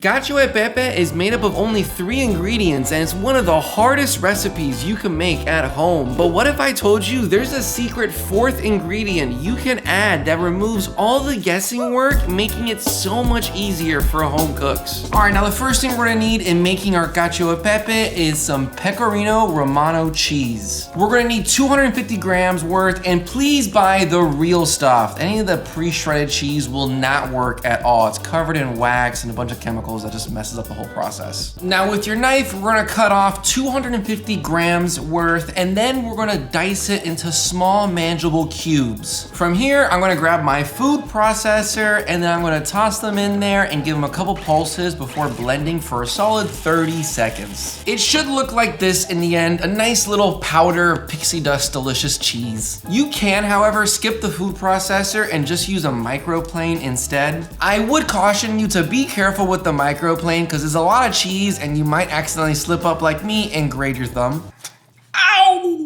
Cacio e Pepe is made up of only 3 ingredients and it's one of the hardest recipes you can make at home. But what if I told you there's a secret 4th ingredient you can add that removes all the guessing work, making it so much easier for home cooks? Alright, now the first thing we're gonna need in making our Cacio e Pepe is some Pecorino Romano cheese. We're gonna need 250 grams worth, and please buy the real stuff. Any of the pre-shredded cheese will not work at all. It's covered in wax and a bunch of chemicals that just messes up the whole process. Now with your knife, we're gonna cut off 250 grams worth, and then we're gonna dice it into small manageable cubes. From here, I'm gonna grab my food processor and then I'm gonna toss them in there and give them a couple pulses before blending for a solid 30 seconds. It should look like this in the end, a nice little powder of pixie dust delicious cheese. You can, however, skip the food processor and just use a microplane instead. I would caution you to be careful with the microplane because there's a lot of cheese and you might accidentally slip up like me and grate your thumb. Ow!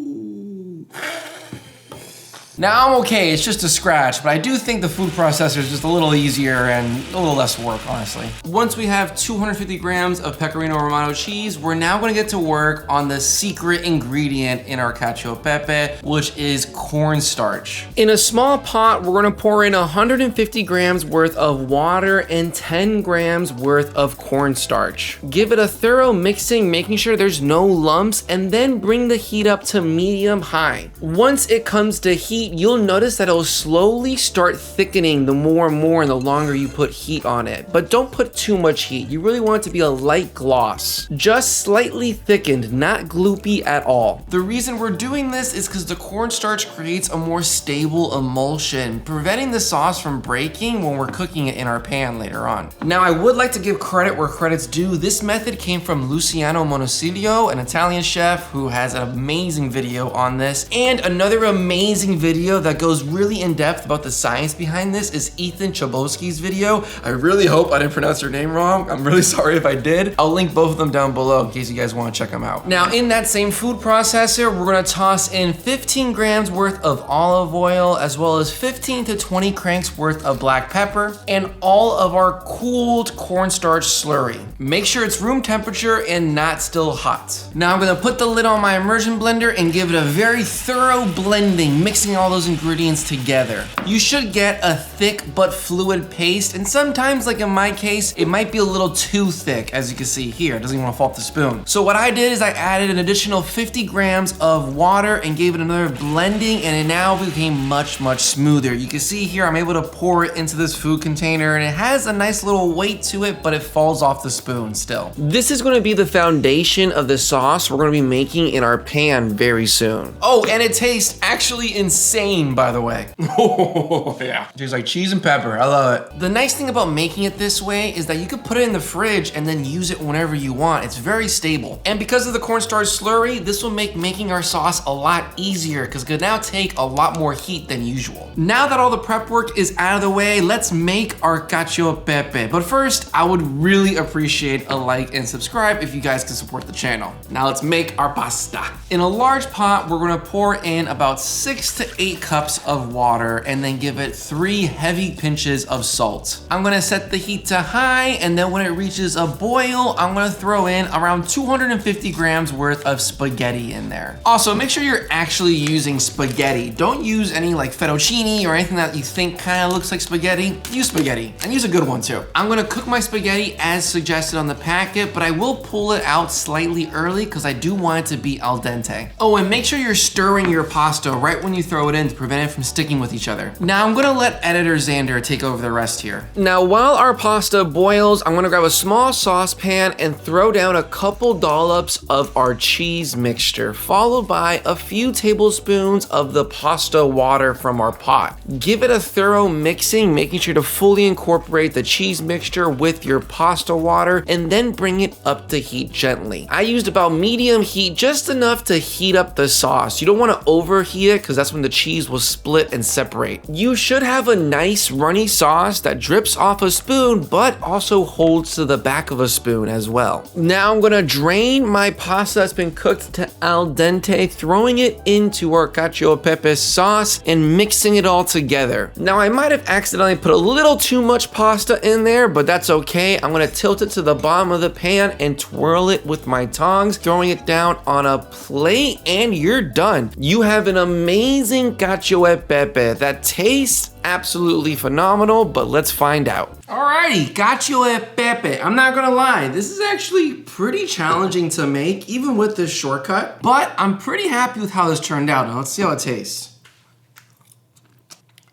Now I'm okay, it's just a scratch, but I do think the food processor is just a little easier and a little less work, honestly. Once we have 250 grams of Pecorino Romano cheese, we're now gonna get to work on the secret ingredient in our Cacio e Pepe, which is cornstarch. In a small pot, we're gonna pour in 150 grams worth of water and 10 grams worth of cornstarch. Give it a thorough mixing, making sure there's no lumps, and then bring the heat up to medium-high. Once it comes to heat, you'll notice that it'll slowly start thickening the more and more and the longer you put heat on it. But don't put too much heat. You really want it to be a light gloss. Just slightly thickened, not gloopy at all. The reason we're doing this is because the cornstarch creates a more stable emulsion, preventing the sauce from breaking when we're cooking it in our pan later on. Now, I would like to give credit where credit's due. This method came from Luciano Monosilio, an Italian chef who has an amazing video on this. And another amazing video that goes really in depth about the science behind this is Chlebowski's video. I really hope I didn't pronounce your name wrong. I'm really sorry if I did. I'll link both of them down below in case you guys want to check them out. Now in that same food processor, we're gonna toss in 15 grams worth of olive oil, as well as 15 to 20 cranks worth of black pepper, and all of our cooled cornstarch slurry. Make sure it's room temperature and not still hot. Now I'm gonna put the lid on my immersion blender and give it a very thorough blending, mixing all those ingredients together. You should get a thick but fluid paste, and sometimes, like in my case, it might be a little too thick, as you can see here. It doesn't even want to fall off the spoon. So what I did is I added an additional 50 grams of water and gave it another blending, and it now became much, much smoother. You can see here I'm able to pour it into this food container, and it has a nice little weight to it, but it falls off the spoon still. This is going to be the foundation of the sauce we're going to be making in our pan very soon. Oh, and it tastes actually insane, by the way. Oh, yeah. Tastes like cheese and pepper. I love it. The nice thing about making it this way is that you can put it in the fridge and then use it whenever you want. It's very stable. And because of the cornstarch slurry, this will make making our sauce a lot easier because it could now take a lot more heat than usual. Now that all the prep work is out of the way, let's make our Cacio e Pepe. But first, I would really appreciate a like and subscribe if you guys can support the channel. Now let's make our pasta. In a large pot, we're gonna pour in about 6 to 8 cups of water and then give it 3 heavy pinches of salt. I'm gonna set the heat to high, and then when it reaches a boil, I'm gonna throw in around 250 grams worth of spaghetti in there. Also, make sure you're actually using spaghetti. Don't use any like fettuccine or anything that you think kind of looks like spaghetti. Use spaghetti, and use a good one too. I'm gonna cook my spaghetti as suggested on the packet, but I will pull it out slightly early because I do want it to be al dente. Oh, and make sure you're stirring your pasta right when you throw it in to prevent it from sticking with each other. Now I'm gonna let editor Xander take over the rest here. Now while our pasta boils, I'm gonna grab a small saucepan and throw down a couple dollops of our cheese mixture, followed by a few tablespoons of the pasta water from our pot. Give it a thorough mixing, making sure to fully incorporate the cheese mixture with your pasta water, and then bring it up to heat gently. I used about medium heat, just enough to heat up the sauce. You don't wanna overheat it because that's when the cheese cheese will split and separate. You should have a nice runny sauce that drips off a spoon, but also holds to the back of a spoon as well. Now I'm gonna drain my pasta that's been cooked to al dente, throwing it into our cacio e pepe sauce and mixing it all together. Now I might have accidentally put a little too much pasta in there, but that's okay. I'm gonna tilt it to the bottom of the pan and twirl it with my tongs, throwing it down on a plate, and you're done. You have an amazing cacio e pepe that tastes absolutely phenomenal, but let's find out. Alrighty, cacio e pepe. I'm not gonna lie, this is actually pretty challenging to make, even with this shortcut, but I'm pretty happy with how this turned out. Now let's see how it tastes.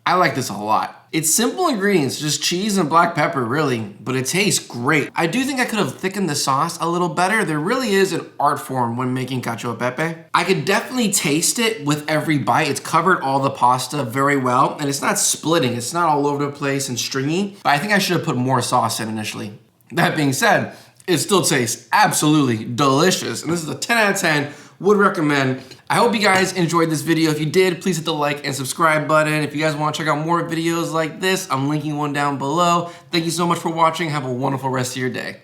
I like this a lot. It's simple ingredients, just cheese and black pepper, really, but it tastes great. I do think I could have thickened the sauce a little better. There really is an art form when making cacio e pepe. I could definitely taste it with every bite. It's covered all the pasta very well, and it's not splitting. It's not all over the place and stringy, but I think I should have put more sauce in initially. That being said, it still tastes absolutely delicious, and this is a 10 out of 10. Would recommend. I hope you guys enjoyed this video. If you did, please hit the like and subscribe button. If you guys want to check out more videos like this, I'm linking one down below. Thank you so much for watching. Have a wonderful rest of your day.